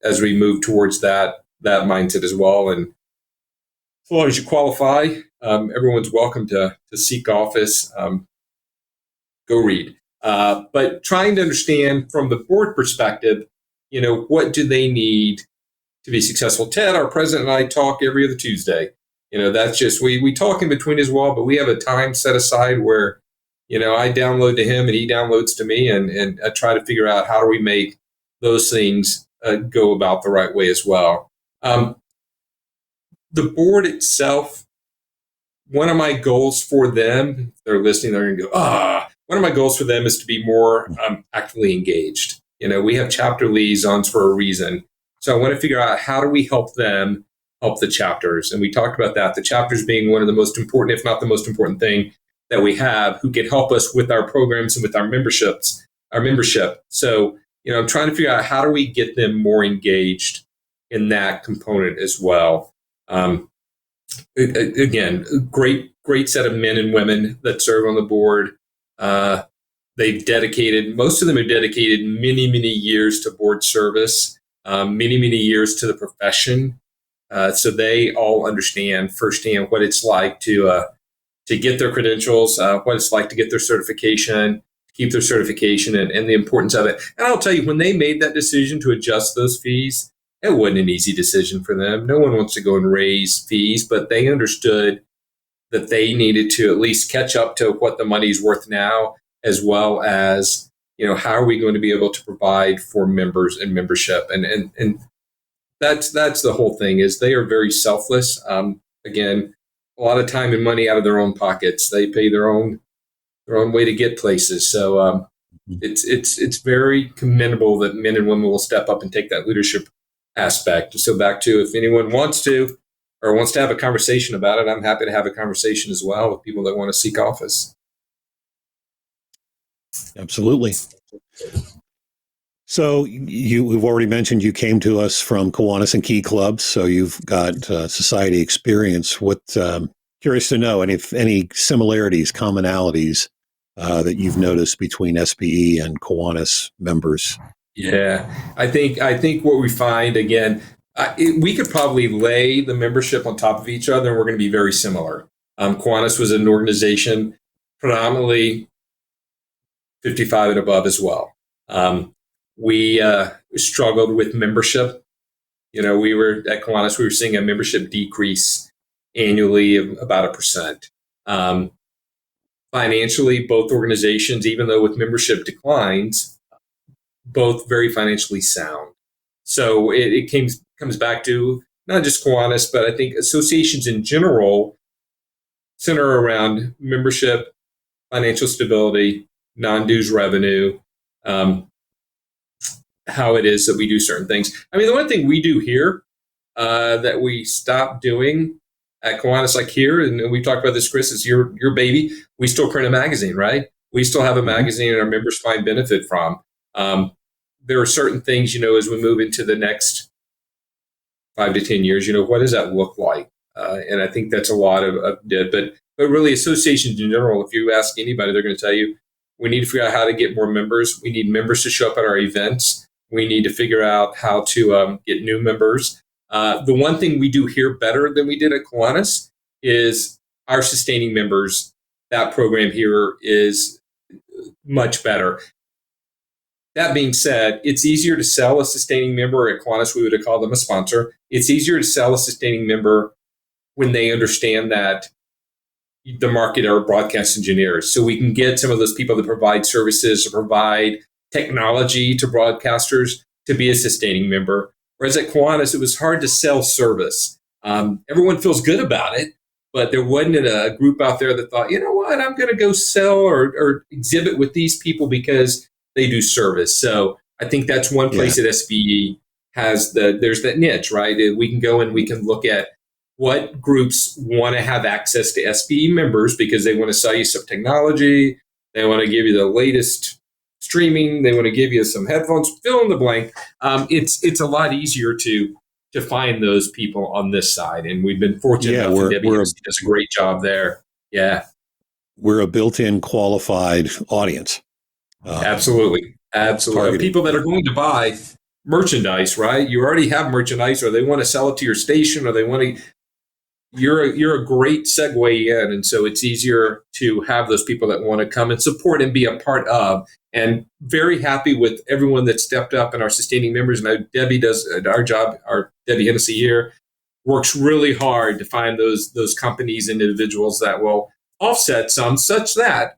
as we move towards that mindset as well. And as long as you qualify, everyone's welcome to seek office. Go read. But trying to understand from the board perspective, what do they need to be successful? Ted, our president, and I talk every other Tuesday. That's just, we talk in between as well, but we have a time set aside where, I download to him and he downloads to me, and I try to figure out how do we make those things go about the right way as well. The board itself, one of my goals for them, if they're listening, they're going to go, one of my goals for them is to be more actively engaged. We have chapter liaisons for a reason. So I want to figure out how do we help them help the chapters. And we talked about that, the chapters being one of the most important, if not the most important thing that we have, who can help us with our programs and with our membership. So, I'm trying to figure out how do we get them more engaged in that component as well. Again, great set of men and women that serve on the board. Most of them have dedicated many, many years to board service, many, many years to the profession. So they all understand firsthand what it's like to get their credentials, what it's like to get their certification, keep their certification, and the importance of it. And I'll tell you, when they made that decision to adjust those fees, it wasn't an easy decision for them. No one wants to go and raise fees, but they understood that they needed to at least catch up to what the money's worth now, as well as, how are we going to be able to provide for members and membership? And that's the whole thing, is they are very selfless. Again, a lot of time and money out of their own pockets. They pay their own way to get places. So it's very commendable that men and women will step up and take that leadership aspect. So back to, if anyone wants to have a conversation about it, I'm happy to have a conversation as well with people that want to seek office. Absolutely. So we've already mentioned you came to us from Kiwanis and Key Clubs, so you've got society experience. Curious to know any similarities, commonalities that you've noticed between SBE and Kiwanis members. Yeah, I think what we find, again, we could probably lay the membership on top of each other, and we're going to be very similar. Kiwanis was an organization predominantly 55 and above as well. We struggled with membership. We were at Kiwanis, we were seeing a membership decrease annually of about 1%. Financially, both organizations, even though with membership declines, both very financially sound. So it comes back to not just Kiwanis, but I think associations in general center around membership, financial stability, non-dues revenue, how it is that we do certain things. I mean, the one thing we do here that we stopped doing at Kiwanis, like here, and we've talked about this, Chris, is your baby. We still print a magazine, right? We still have a magazine and our members find benefit from. There are certain things, as we move into the next 5 to 10 years, what does that look like? And I think that's a lot of it. But really, associations in general, if you ask anybody, they're going to tell you, we need to figure out how to get more members. We need members to show up at our events. We need to figure out how to get new members. The one thing we do here better than we did at Kiwanis is our sustaining members. That program here is much better. That being said, it's easier to sell a sustaining member. At Kiwanis, we would have called them a sponsor. It's easier to sell a sustaining member when they understand that the market are broadcast engineers. So we can get some of those people that provide services or provide technology to broadcasters to be a sustaining member. Whereas at Kiwanis, it was hard to sell service. Everyone feels good about it, but there wasn't a group out there that thought, you know what, I'm going to go sell or exhibit with these people because they do service. So I think that's one place that SBE has there's that niche, right? We can go and we can look at what groups want to have access to SBE members because they want to sell you some technology. They want to give you the latest streaming. They want to give you some headphones, fill in the blank. It's a lot easier to find those people on this side. And we've been fortunate enough that WEBxtra does a great job there. Yeah. We're a built-in qualified audience. Absolutely. People that are going to buy merchandise, right? You already have merchandise, or they want to sell it to your station, or they want to. You're a great segue in, and so it's easier to have those people that want to come and support and be a part of. And very happy with everyone that stepped up and our sustaining members. Now Debbie does our job. Our Debbie Hennessy here works really hard to find those companies and individuals that will offset some, such that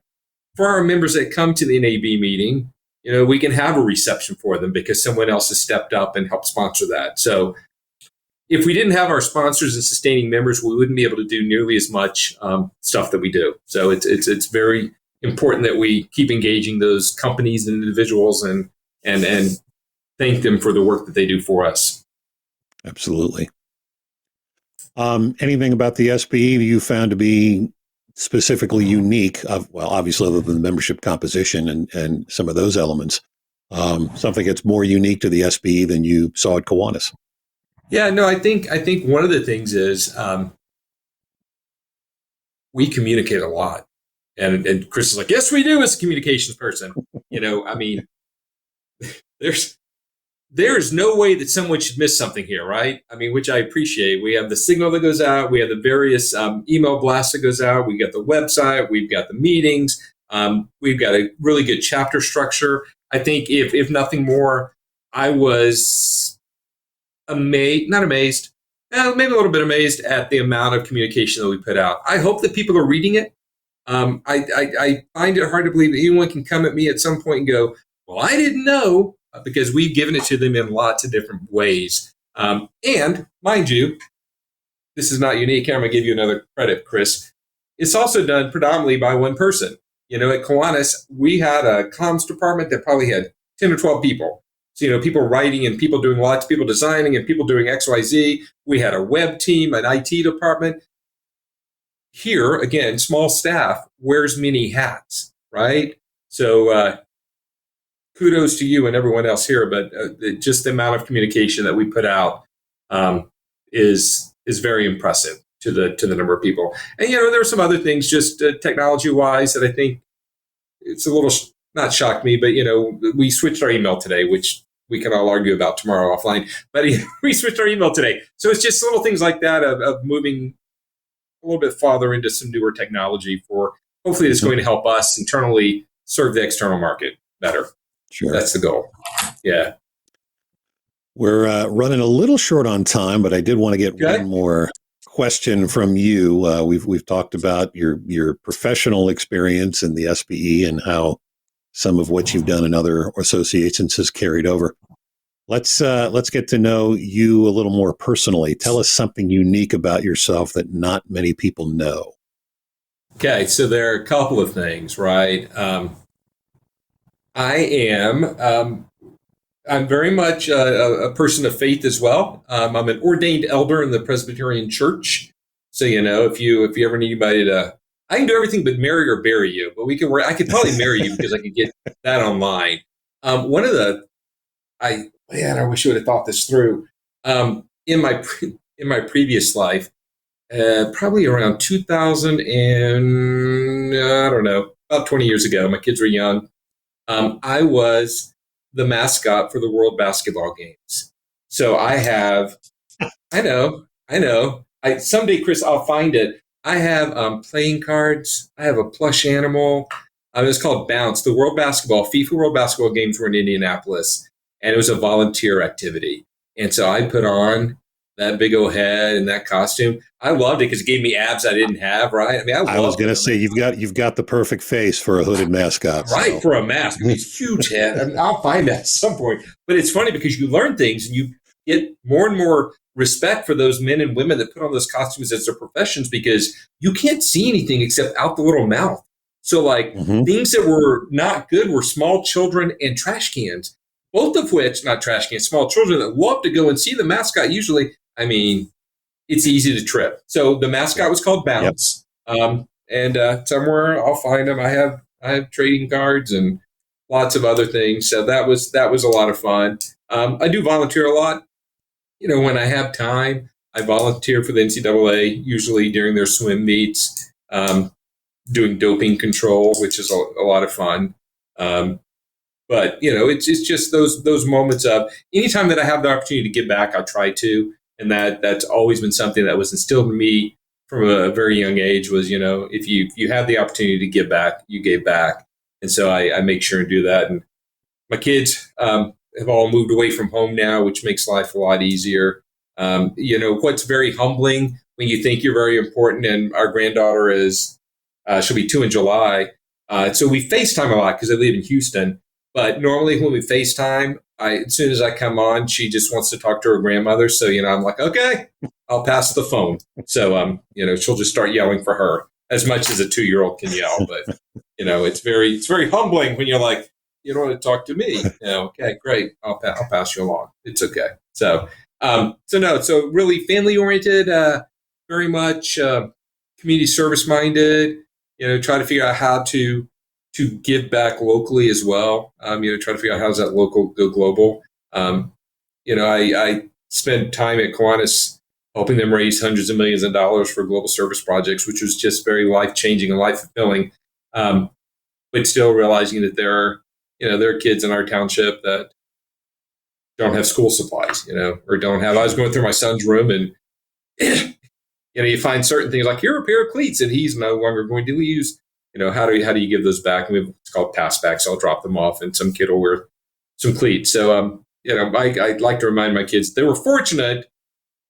for our members that come to the NAB meeting, we can have a reception for them because someone else has stepped up and helped sponsor that. So if we didn't have our sponsors and sustaining members, we wouldn't be able to do nearly as much stuff that we do. So it's very important that we keep engaging those companies and individuals and thank them for the work that they do for us. Absolutely. Anything about the SBE you found to be specifically unique? Well, obviously, other than the membership composition and some of those elements, something that's more unique to the SBE than you saw at Kiwanis. Yeah, no, I think one of the things is we communicate a lot, and Chris is like, yes, we do as a communications person. I mean, there's no way that someone should miss something here, right? I mean, which I appreciate. We have the signal that goes out, we have the various email blasts that goes out, we got the website, we've got the meetings, we've got a really good chapter structure. I think if nothing more, I was not amazed, maybe a little bit amazed at the amount of communication that we put out. I hope that people are reading it. I find it hard to believe that anyone can come at me at some point and go, well, I didn't know, because we've given it to them in lots of different ways. And mind you, this is not unique. I'm going to give you another credit, Chris. It's also done predominantly by one person. At Kiwanis, we had a comms department that probably had 10 or 12 people. So, people writing and people doing lots, people designing and people doing XYZ. We had a web team, an IT department. Here, again, small staff wears many hats, right? So kudos to you and everyone else here, but just the amount of communication that we put out is very impressive to the number of people. And, there are some other things just technology-wise that I think it's a little not shocked me, but, we switched our email today, which we can all argue about tomorrow offline, but we switched our email today. So it's just little things like that of moving a little bit farther into some newer technology for hopefully it's going to help us internally serve the external market better. Sure. That's the goal. Yeah. We're running a little short on time, but I did want to get one more question from you. We've talked about your professional experience in the SBE and how some of what you've done in other associations has carried over. Let's get to know you a little more personally. Tell us something unique about yourself that not many people know. Okay, so there are a couple of things, right? I'm very much a person of faith as well. I'm an ordained elder in the Presbyterian Church. So, if you ever need anybody I can do everything but marry or bury you, but I could probably marry you because I could get that online. I wish you would have thought this through. In my previous life, probably around 2000 and I don't know, about 20 years ago, my kids were young. I was the mascot for the World Basketball Games. So I know. Someday, Chris, I'll find it. I have playing cards. I have a plush animal. It was called Bounce. The FIFA World Basketball Games were in Indianapolis, and it was a volunteer activity. And so I put on that big old head and that costume. I loved it because it gave me abs I didn't have, right? I mean, I was going to say you've got the perfect face for a hooded mascot, right? So. For a mask, I mean, it's huge head. I mean, I'll find that at some point. But it's funny because you learn things and you get more and more respect for those men and women that put on those costumes as their professions because you can't see anything except out the little mouth. So things that were not good were small children and trash cans, both of which, not trash cans, small children that love to go and see the mascot. Usually, I mean, it's easy to trip. So the mascot was called Bounce. Yep. And somewhere I'll find them. I have trading cards and lots of other things. So that was a lot of fun. I do volunteer a lot. When I have time, I volunteer for the NCAA, usually during their swim meets, doing doping control, which is a lot of fun. But it's just those moments of anytime that I have the opportunity to give back, I try to, and that's always been something that was instilled in me from a very young age. Was if you have the opportunity to give back, you gave back, and so I make sure and do that. And my kids have all moved away from home now, which makes life a lot easier. What's very humbling when you think you're very important, and our granddaughter she'll be 2 in July. So we FaceTime a lot because I live in Houston. But normally when we FaceTime, as soon as I come on, she just wants to talk to her grandmother. So, I'm like, okay, I'll pass the phone. So, she'll just start yelling for her as much as a 2-year-old can yell. But, it's very humbling when you're like, you don't want to talk to me. Okay, great. I'll pass you along. It's okay. So really family oriented, very much community service minded, try to figure out how to give back locally as well. Try to figure out how does that local go global. I spent time at Kiwanis helping them raise hundreds of millions of dollars for global service projects, which was just very life-changing and life-fulfilling. But still realizing that there are kids in our township that don't have school supplies, or don't have. I was going through my son's room and you find certain things like, here are a pair of cleats that he's no longer going to use. How do you give those back? And it's called pass backs. I'll drop them off and some kid will wear some cleats. So, I'd like to remind my kids they were fortunate.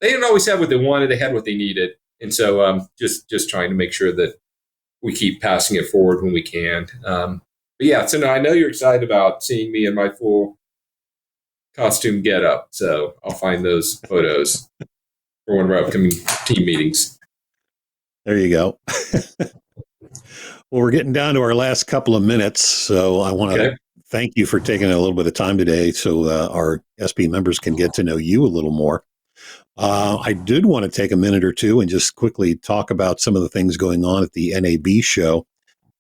They didn't always have what they wanted. They had what they needed. And so just trying to make sure that we keep passing it forward when we can. But yeah, so no, I know you're excited about seeing me in my full costume getup. So I'll find those photos for one of our upcoming team meetings. There you go. Well, we're getting down to our last couple of minutes, so I want to thank you for taking a little bit of time today so our SBE members can get to know you a little more. I did want to take a minute or two and just quickly talk about some of the things going on at the NAB show.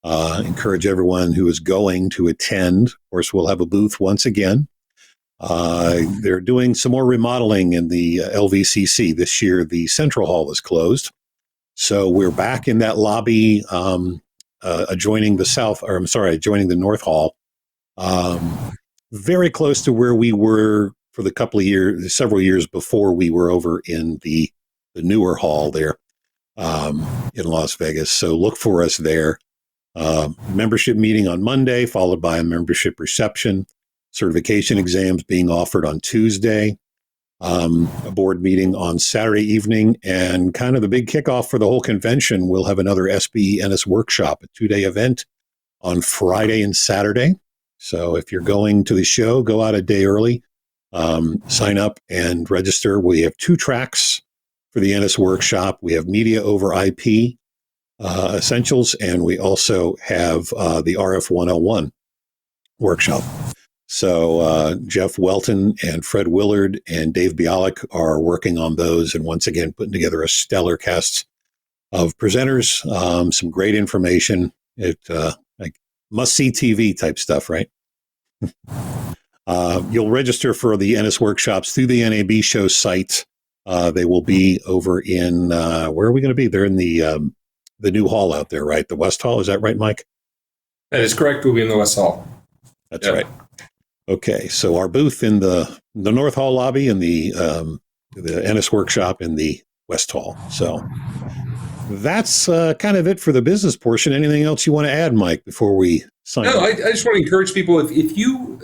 Encourage everyone who is going to attend. Of course, we'll have a booth once again. They're doing some more remodeling in the LVCC. This year, the Central Hall is closed. So we're back in that lobby adjoining the North Hall. Very close to where we were for the several years before we were over in the newer hall there in Las Vegas. So look for us there. Membership meeting on Monday, followed by a membership reception. Certification exams being offered on Tuesday. A board meeting on Saturday evening, and kind of the big kickoff for the whole convention. We'll have another SBE NS workshop, a 2-day event on Friday and Saturday. So if you're going to the show, go out a day early, sign up and register. We have 2 tracks for the NS workshop. We have media over IP essentials, and we also have the RF 101 workshop. So Jeff Welton and Fred Willard and Dave Bialik are working on those, and once again putting together a stellar cast of presenters. Some great information. Like must-see TV type stuff, right? You'll register for the NS workshops through the NAB show site. They will be over in where are we going to be? They're in the new hall out there, right? The West Hall. Is that right, Mike? That is correct. We'll be in the West Hall. That's right. Okay, so our booth in the North Hall lobby and the NS workshop in the West Hall. So that's kind of it for the business portion. Anything else you want to add, Mike, before we sign off? No, I just want to encourage people, if you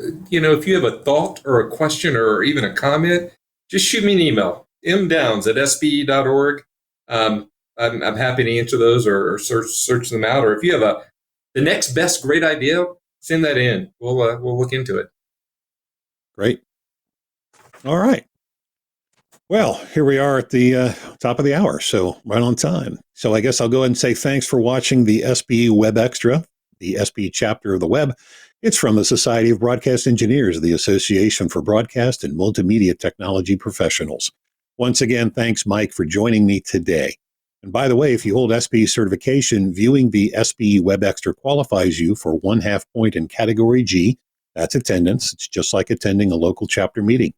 have a thought or a question or even a comment, just shoot me an email, mdowns@sbe.org. I'm happy to answer those or search them out. Or if you have the next best great idea, send that in. We'll look into it. Great. All right. Well, here we are at the top of the hour, so right on time. So I guess I'll go ahead and say thanks for watching the SBE WEBxtra, the SBE chapter of the web. It's from the Society of Broadcast Engineers, the Association for Broadcast and Multimedia Technology Professionals. Once again, thanks, Mike, for joining me today. And by the way, if you hold SBE certification, viewing the SBE WEBxtra qualifies you for 1/2 point in Category G. That's attendance. It's just like attending a local chapter meeting.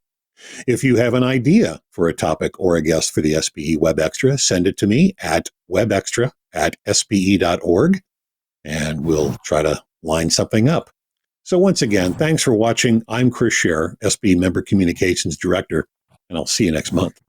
If you have an idea for a topic or a guest for the SBE WEBxtra, send it to me at webextra@sbe.org, and we'll try to line something up. So once again, thanks for watching. I'm Chris Scherer, SBE Member Communications Director, and I'll see you next month.